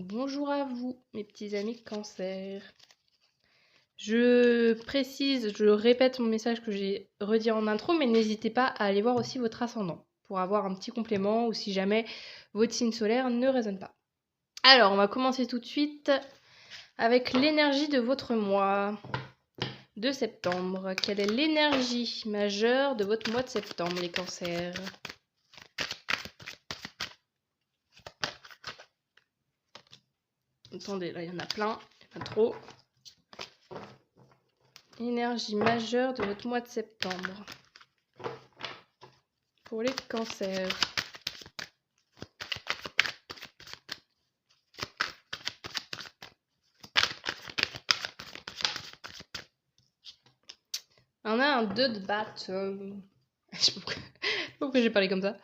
Bonjour à vous, mes petits amis Cancer. Je précise, je répète mon message que j'ai redit en intro, mais n'hésitez pas à aller voir aussi votre ascendant pour avoir un petit complément ou si jamais votre signe solaire ne résonne pas. Alors, on va commencer tout de suite avec l'énergie de votre mois de septembre. Quelle est l'énergie majeure de votre mois de septembre, les Cancers ? Attendez, là il y en a plein, il y en a trop. Énergie majeure de votre mois de septembre. Pour les Cancers. On a un 2 de bâton. Je sais pas pourquoi j'ai parlé comme ça.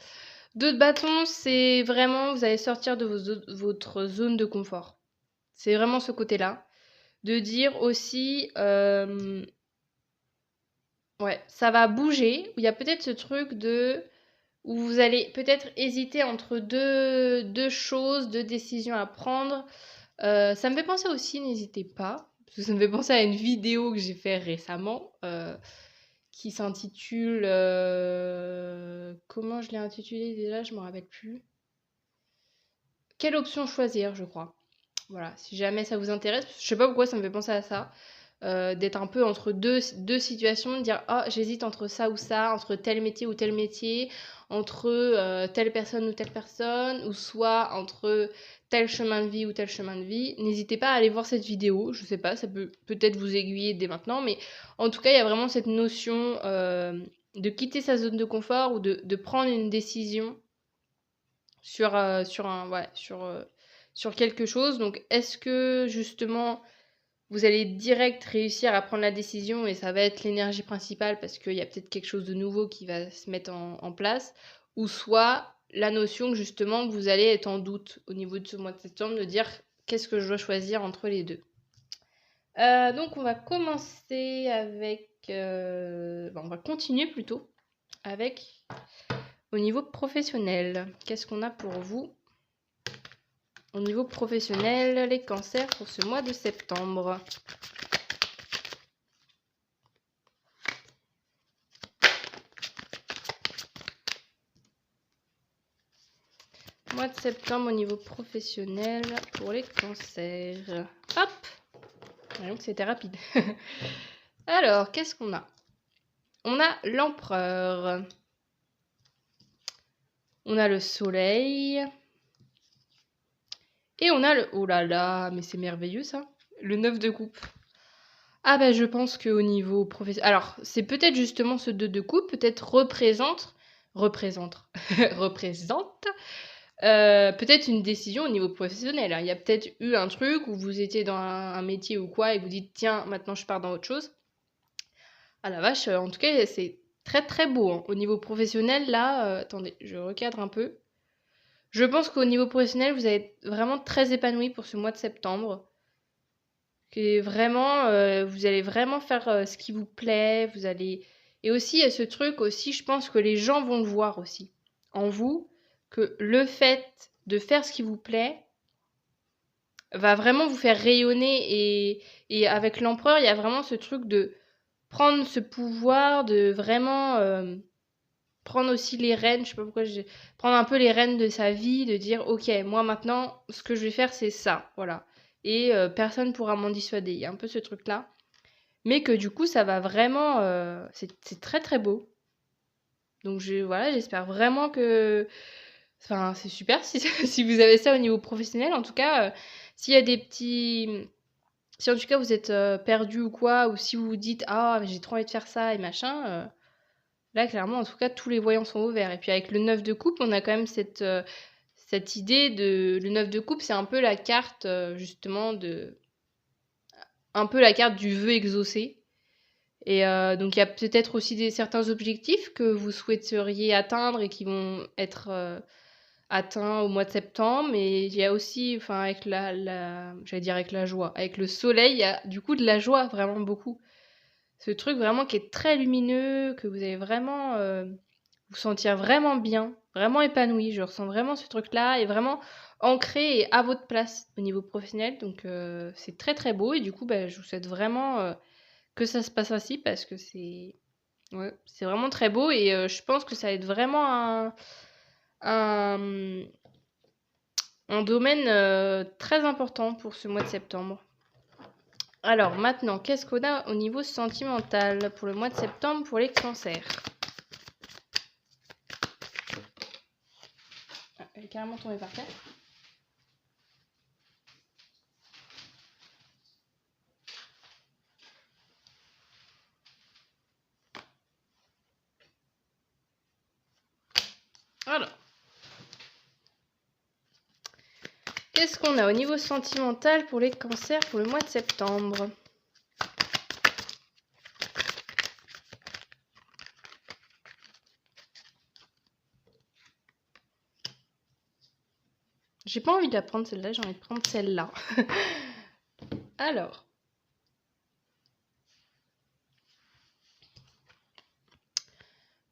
2 de bâton, c'est vraiment, vous allez sortir de votre zone de confort. C'est vraiment ce côté-là. De dire aussi, ouais, ça va bouger. Il y a peut-être ce truc de, où vous allez peut-être hésiter entre deux choses, deux décisions à prendre. Ça me fait penser aussi, n'hésitez pas, parce que ça me fait penser à une vidéo que j'ai fait récemment, qui s'intitule... comment je l'ai intitulée déjà, je me rappelle plus. Quelle option choisir, je crois. Voilà, si jamais ça vous intéresse, je sais pas pourquoi ça me fait penser à ça. D'être un peu entre deux situations, de dire oh j'hésite entre ça ou ça, entre tel métier ou tel métier, entre telle personne ou telle personne, ou soit entre tel chemin de vie ou tel chemin de vie. N'hésitez pas à aller voir cette vidéo, je sais pas, ça peut peut-être vous aiguiller dès maintenant, mais en tout cas il y a vraiment cette notion de quitter sa zone de confort ou de prendre une décision sur quelque chose. Donc est-ce que justement vous allez direct réussir à prendre la décision et ça va être l'énergie principale parce qu'il y a peut-être quelque chose de nouveau qui va se mettre en place, ou soit la notion que justement vous allez être en doute au niveau de ce mois de septembre, de dire qu'est-ce que je dois choisir entre les deux. Donc on va commencer avec... on va continuer plutôt avec au niveau professionnel. Qu'est-ce qu'on a pour vous au niveau professionnel, les cancers pour ce mois de septembre? Mois de septembre au niveau professionnel pour les cancers. Hop! Donc c'était rapide. Alors, qu'est-ce qu'on a? On a l'empereur. On a le soleil. Et on a le... Oh là là, mais c'est merveilleux ça. Le 9 de coupe. Ah ben je pense qu'au niveau professionnel... Alors, c'est peut-être justement ce 2 de coupe, peut-être représente peut-être une décision au niveau professionnel. Hein. Il y a peut-être eu un truc où vous étiez dans un métier ou quoi et vous dites tiens, maintenant je pars dans autre chose. Ah la vache, en tout cas, c'est très très beau. Hein. Au niveau professionnel, là, attendez, je recadre un peu. Je pense qu'au niveau professionnel, vous allez être vraiment très épanoui pour ce mois de septembre. Que vraiment, vous allez vraiment faire ce qui vous plaît. Vous allez... Et aussi, il y a ce truc aussi, je pense que les gens vont le voir aussi en vous, que le fait de faire ce qui vous plaît va vraiment vous faire rayonner. Et avec l'empereur, il y a vraiment ce truc de prendre ce pouvoir, de vraiment prendre aussi les rênes, je sais pas pourquoi prendre un peu les rênes de sa vie, de dire ok, moi maintenant, ce que je vais faire, c'est ça, voilà. Et personne pourra m'en dissuader. Il y a un peu ce truc-là. Mais que du coup, ça va vraiment... c'est très très beau. Donc voilà, j'espère vraiment que... Enfin, c'est super si, si vous avez ça au niveau professionnel. En tout cas, s'il y a des petits... Si en tout cas vous êtes perdu ou quoi, ou si vous vous dites ah j'ai trop envie de faire ça et machin, là clairement en tout cas tous les voyants sont ouverts. Et puis avec le 9 de coupe, on a quand même cette idée de... Le 9 de coupe, c'est un peu la carte justement de... Un peu la carte du vœu exaucé. Et donc il y a peut-être aussi certains objectifs que vous souhaiteriez atteindre et qui vont être atteints au mois de septembre. Mais il y a aussi, enfin avec j'allais dire avec la joie, avec le soleil, il y a du coup de la joie vraiment beaucoup. Ce truc vraiment qui est très lumineux, que vous allez vraiment vous sentir vraiment bien, vraiment épanoui. Je ressens vraiment ce truc-là et vraiment ancré et à votre place au niveau professionnel. Donc c'est très très beau et du coup je vous souhaite vraiment que ça se passe ainsi parce que ouais, c'est vraiment très beau et je pense que ça va être vraiment un, un domaine très important pour ce mois de septembre. Alors maintenant, qu'est-ce qu'on a au niveau sentimental pour le mois de septembre pour les cancers? Elle est carrément tombée par terre. Alors, qu'est-ce qu'on a au niveau sentimental pour les cancers pour le mois de septembre? J'ai pas envie de la prendre celle-là, j'ai envie de prendre celle-là. Alors.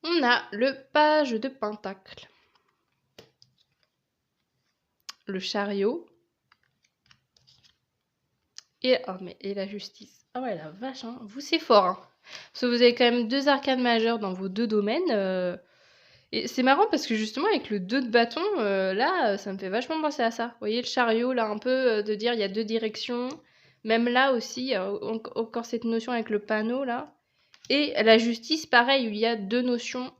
On a le page de pentacle. Le chariot. Et la justice. Ah ouais, la vache, hein. Vous, c'est fort, hein. Parce que vous avez quand même 2 arcanes majeures dans vos 2 domaines. Et c'est marrant parce que justement, avec le 2 de bâton, là, ça me fait vachement penser à ça. Vous voyez, le chariot, là, un peu, de dire il y a 2 directions. Même là aussi, encore cette notion avec le panneau, là. Et la justice, pareil, il y a 2 notions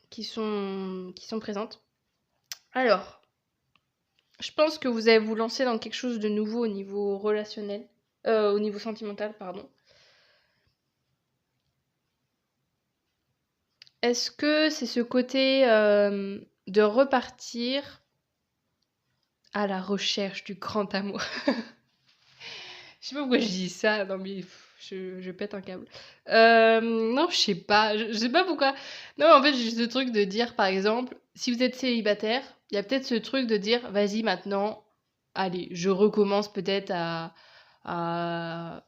qui sont présentes. Alors, je pense que vous allez vous lancer dans quelque chose de nouveau au niveau relationnel, au niveau sentimental, pardon. Est-ce que c'est ce côté de repartir à la recherche du grand amour? Je sais pas pourquoi je dis ça, non mais je pète un câble. Non, je sais pas, je sais pas pourquoi. Non, en fait, j'ai ce truc de dire, par exemple, si vous êtes célibataire, il y a peut-être ce truc de dire, vas-y maintenant, allez, je recommence peut-être à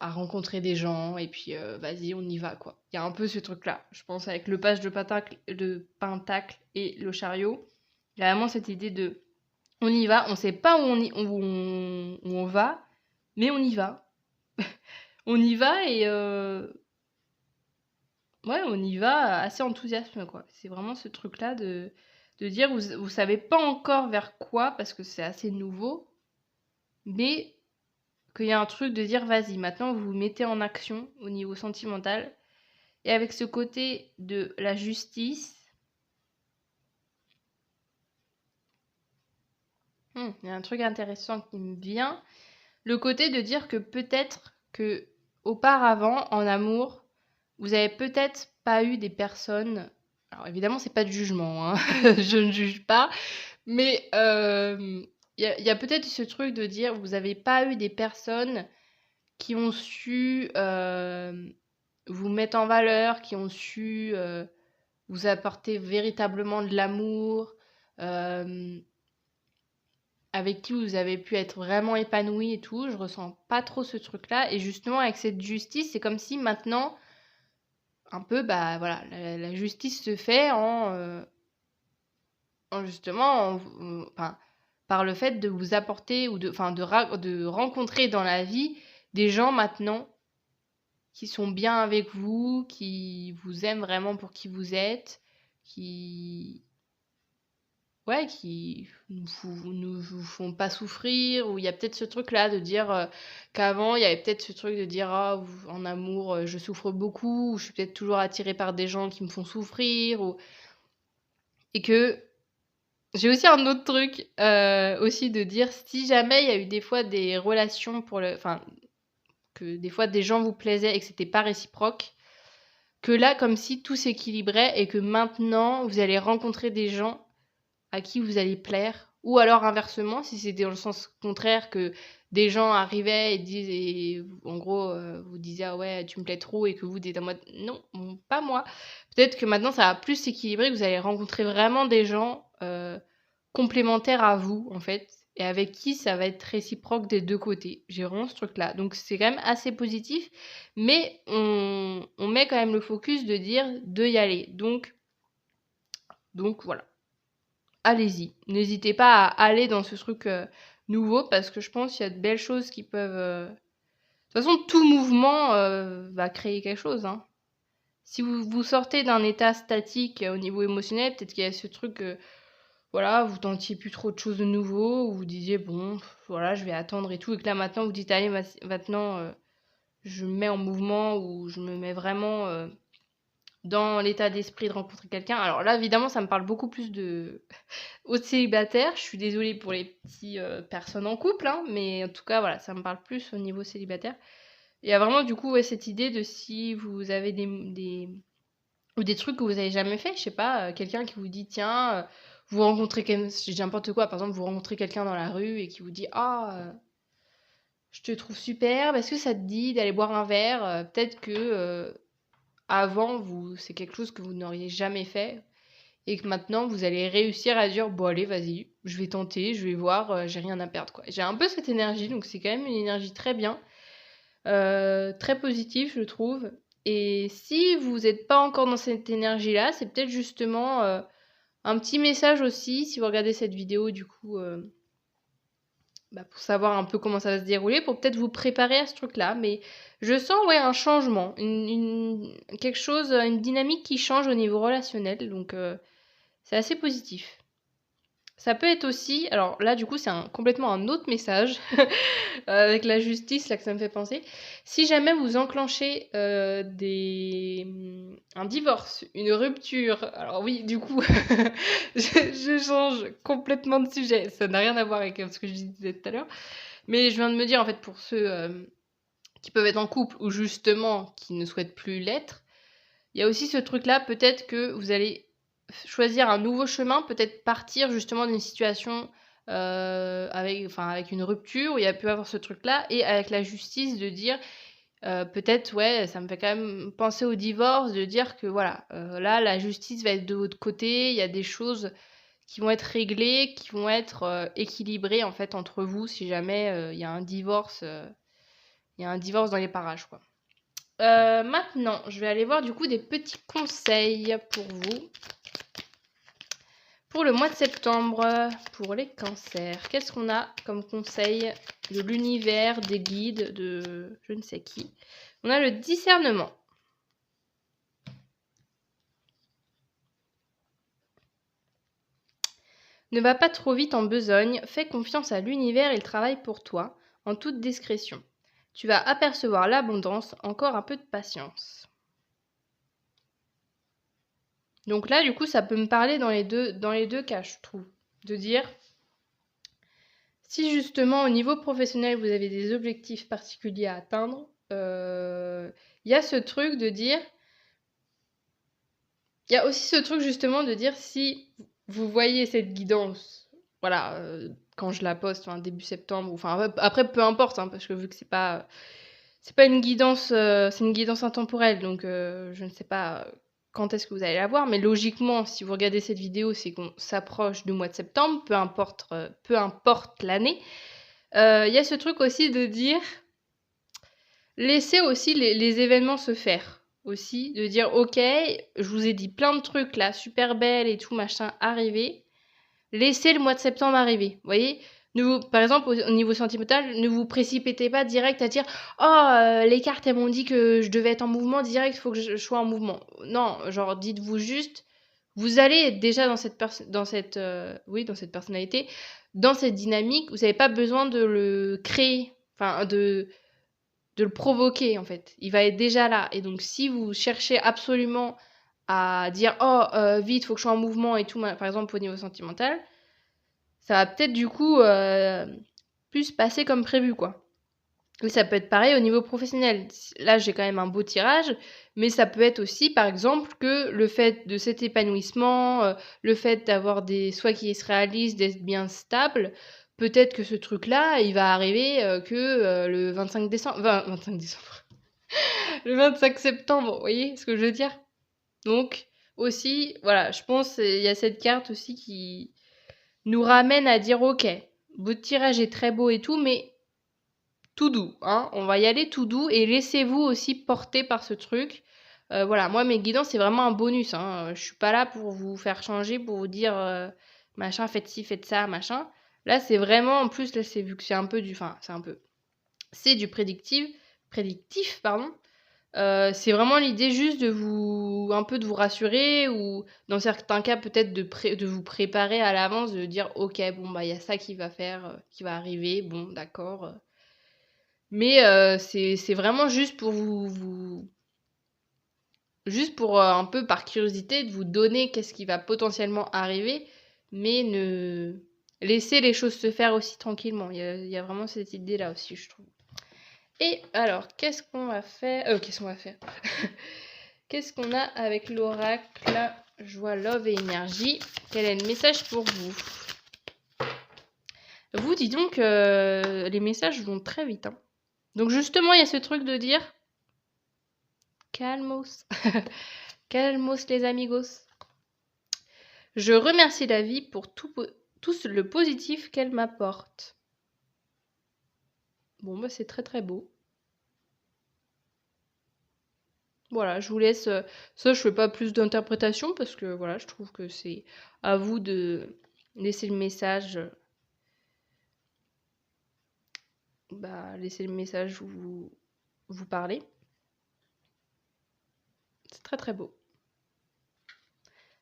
rencontrer des gens, et puis vas-y, on y va, quoi. Il y a un peu ce truc-là, je pense, avec le page de pentacle et le chariot. Il y a vraiment cette idée de, on y va, on sait pas où on va, mais on y va. On y va et ouais, on y va assez enthousiasme, quoi. C'est vraiment ce truc-là de dire, vous savez pas encore vers quoi, parce que c'est assez nouveau, mais qu'il y a un truc de dire, vas-y, maintenant vous vous mettez en action au niveau sentimental. Et avec ce côté de la justice, il y a un truc intéressant qui me vient. Le côté de dire que peut-être que auparavant, en amour, vous avez peut-être pas eu des personnes. Alors évidemment, c'est pas de jugement, hein. Je ne juge pas, mais il y a peut-être ce truc de dire vous avez pas eu des personnes qui ont su vous mettre en valeur, qui ont su vous apporter véritablement de l'amour, avec qui vous avez pu être vraiment épanoui et tout. Je ressens pas trop ce truc-là. Et justement, avec cette justice, c'est comme si maintenant, un peu, voilà, la justice se fait en justement, enfin, par le fait de vous apporter ou de rencontrer dans la vie des gens maintenant qui sont bien avec vous, qui vous aiment vraiment pour qui vous êtes, qui ne vous font pas souffrir, ou il y a peut-être ce truc-là de dire qu'avant, il y avait peut-être ce truc de dire ah, en amour, je souffre beaucoup, ou je suis peut-être toujours attirée par des gens qui me font souffrir, et que j'ai aussi un autre truc aussi de dire si jamais il y a eu des fois des relations enfin, que des fois des gens vous plaisaient et que c'était pas réciproque, que là, comme si tout s'équilibrait et que maintenant, vous allez rencontrer des gens à qui vous allez plaire, ou alors inversement, si c'était dans le sens contraire, que des gens arrivaient et en gros, vous disiez ah ouais, tu me plais trop, et que vous dites en mode non, pas moi. Peut-être que maintenant ça va plus s'équilibrer, que vous allez rencontrer vraiment des gens complémentaires à vous, en fait, et avec qui ça va être réciproque des 2 côtés. J'ai vraiment ce truc-là. Donc c'est quand même assez positif, mais on met quand même le focus de dire de y aller. Donc voilà. allez-y. N'hésitez pas à aller dans ce truc nouveau parce que je pense qu'il y a de belles choses qui peuvent... De toute façon, tout mouvement va créer quelque chose, hein. Si vous sortez d'un état statique au niveau émotionnel, peut-être qu'il y a ce truc, voilà, vous tentiez plus trop de choses de nouveau, ou vous disiez, bon, voilà, je vais attendre et tout, et que là maintenant vous dites, allez, maintenant je me mets en mouvement, ou je me mets vraiment dans l'état d'esprit de rencontrer quelqu'un. Alors là, évidemment, ça me parle beaucoup plus aux célibataires. Je suis désolée pour les petites personnes en couple, hein, mais en tout cas, voilà, ça me parle plus au niveau célibataire. Il y a vraiment, du coup, ouais, cette idée de si vous avez ou des trucs que vous avez jamais fait, je sais pas, quelqu'un qui vous dit, tiens, vous rencontrez quelqu'un, je dis n'importe quoi, par exemple, vous rencontrez quelqu'un dans la rue et qui vous dit, ah, je te trouve superbe, est-ce que ça te dit d'aller boire un verre? Peut-être que avant, c'est quelque chose que vous n'auriez jamais fait et que maintenant, vous allez réussir à dire, bon, allez, vas-y, je vais tenter, je vais voir, j'ai rien à perdre, quoi. J'ai un peu cette énergie, donc c'est quand même une énergie très bien, très positive, je trouve. Et si vous n'êtes pas encore dans cette énergie-là, c'est peut-être justement un petit message aussi, si vous regardez cette vidéo, du coup, pour savoir un peu comment ça va se dérouler, pour peut-être vous préparer à ce truc-là. Mais je sens, ouais, un changement, quelque chose, une dynamique qui change au niveau relationnel, donc c'est assez positif. Ça peut être aussi, alors là du coup c'est complètement un autre message avec la justice là que ça me fait penser. Si jamais vous enclenchez un divorce, une rupture, alors oui du coup je change complètement de sujet, ça n'a rien à voir avec ce que je disais tout à l'heure, mais je viens de me dire en fait pour ceux qui peuvent être en couple ou justement qui ne souhaitent plus l'être, il y a aussi ce truc là, peut-être que vous allez choisir un nouveau chemin, peut-être partir justement d'une situation avec une rupture où il y a pu avoir ce truc-là, et avec la justice de dire, peut-être, ouais, ça me fait quand même penser au divorce, de dire que voilà, là, la justice va être de votre côté, il y a des choses qui vont être réglées, qui vont être équilibrées en fait entre vous si jamais il y a un divorce, dans les parages, quoi. Maintenant, je vais aller voir du coup des petits conseils pour vous. Pour le mois de septembre, pour les cancers, qu'est-ce qu'on a comme conseil de l'univers, des guides, de je ne sais qui? On a le discernement. Ne va pas trop vite en besogne, fais confiance à l'univers, il travaille pour toi, en toute discrétion. Tu vas apercevoir l'abondance, encore un peu de patience. Donc là, du coup, ça peut me parler dans les deux cas, je trouve. De dire, si justement au niveau professionnel, vous avez des objectifs particuliers à atteindre, il y a ce truc de dire... Il y a aussi ce truc justement de dire, si vous voyez cette guidance, voilà, quand je la poste, début septembre, enfin après peu importe, hein, parce que vu que c'est pas une guidance, c'est une guidance intemporelle, donc je ne sais pas quand est-ce que vous allez la voir, mais logiquement, si vous regardez cette vidéo, c'est qu'on s'approche du mois de septembre, peu importe l'année. Il y a ce truc aussi de dire, laissez aussi les événements se faire. Aussi, de dire, ok, je vous ai dit plein de trucs là, super belles et tout, machin, arriver. Laissez le mois de septembre arriver. Vous voyez, par exemple, au niveau sentimental, ne vous précipitez pas direct à dire, oh, les cartes, elles m'ont dit que je devais être en mouvement direct, il faut que je sois en mouvement. Non, genre, dites-vous juste, vous allez être déjà dans cette personnalité, dans cette dynamique, vous n'avez pas besoin de le créer, de le provoquer en fait. Il va être déjà là. Et donc si vous cherchez absolument à dire oh vite, faut que je sois en mouvement et tout, par exemple au niveau sentimental, ça va peut-être du coup plus passer comme prévu, quoi. Et ça peut être pareil au niveau professionnel. Là, j'ai quand même un beau tirage, mais ça peut être aussi, par exemple, que le fait de cet épanouissement, le fait d'avoir des choix qui se réalisent, d'être bien stable, peut-être que ce truc-là, il va arriver que le 25 décembre... 25 décembre. Le 25 septembre, vous voyez ce que je veux dire? Donc, aussi, voilà, je pense qu'il y a cette carte aussi qui nous ramène à dire, ok, votre tirage est très beau et tout, mais tout doux, hein, on va y aller tout doux, et laissez-vous aussi porter par ce truc. Voilà, moi, mes guidances, c'est vraiment un bonus, hein. Je suis pas là pour vous faire changer, pour vous dire machin, faites ci, faites ça, machin. Là, c'est vraiment, en plus, là, c'est vu que c'est un peu c'est du prédictif, pardon. C'est vraiment l'idée juste un peu de vous rassurer ou dans certains cas peut-être de vous préparer à l'avance, de dire ok bon bah il y a ça qui va arriver, bon d'accord. Mais c'est vraiment juste pour juste pour un peu par curiosité de vous donner qu'est-ce qui va potentiellement arriver, mais ne laisser les choses se faire aussi tranquillement. Il y a vraiment cette idée-là aussi, je trouve. Et alors, qu'est-ce qu'on va faire qu'est-ce qu'on va faire Qu'est-ce qu'on a avec l'oracle Joie, love et énergie. Quel est le message pour vous Vous, dis donc, les messages vont très vite. Hein. Donc justement, il y a ce truc de dire calmos. Calmos les amigos. Je remercie la vie pour tout le positif qu'elle m'apporte. Bon, bah c'est très très beau. Voilà, je vous laisse. Ça, je fais pas plus d'interprétation parce que voilà, je trouve que c'est à vous de laisser le message. Laisser le message où vous parlez. C'est très très beau.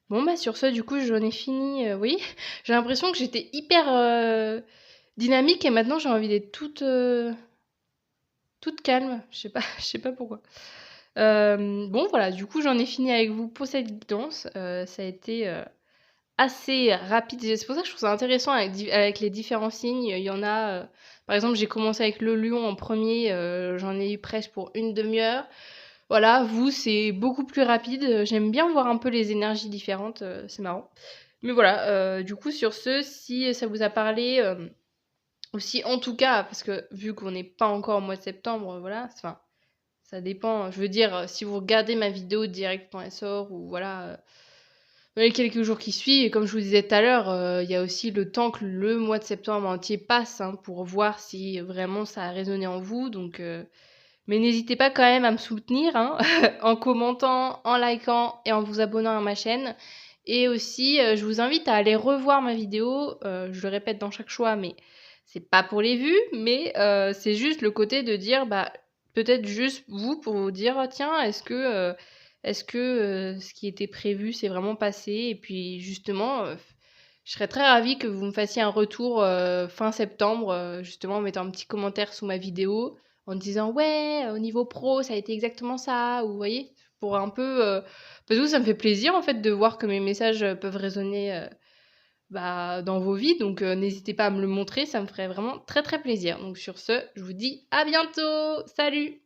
Bon, bah sur ça, du coup, j'en ai fini. Oui, j'ai l'impression que j'étais hyper dynamique et maintenant j'ai envie d'être toute calme. Je sais pas pourquoi. Bon, voilà, du coup, j'en ai fini avec vous pour cette guidance. Ça a été assez rapide. C'est pour ça que je trouve ça intéressant avec les différents signes. Il y en a, par exemple, j'ai commencé avec le lion en premier, j'en ai eu presque pour une demi-heure. Voilà, vous, c'est beaucoup plus rapide. J'aime bien voir un peu les énergies différentes, c'est marrant. Mais voilà, du coup, sur ce, si ça vous a parlé, ou si en tout cas, parce que vu qu'on n'est pas encore au mois de septembre, voilà, enfin, ça dépend. Je veux dire, si vous regardez ma vidéo direct quand elle sort, ou voilà, dans les quelques jours qui suivent, et comme je vous disais tout à l'heure, il y a aussi le temps que le mois de septembre entier passe hein, pour voir si vraiment ça a résonné en vous. Donc, mais n'hésitez pas quand même à me soutenir hein, en commentant, en likant et en vous abonnant à ma chaîne. Et aussi, je vous invite à aller revoir ma vidéo. Je le répète dans chaque choix, mais c'est pas pour les vues, mais c'est juste le côté de dire, bah, peut-être juste vous pour vous dire, ah, tiens, est-ce que ce qui était prévu s'est vraiment passé? Et puis justement, je serais très ravie que vous me fassiez un retour fin septembre, justement en mettant un petit commentaire sous ma vidéo en disant ouais, au niveau pro, ça a été exactement ça, ou vous voyez, pour un peu. Parce que ça me fait plaisir en fait de voir que mes messages peuvent résonner dans vos vies, donc n'hésitez pas à me le montrer, ça me ferait vraiment très très plaisir. Donc sur ce, je vous dis à bientôt, salut!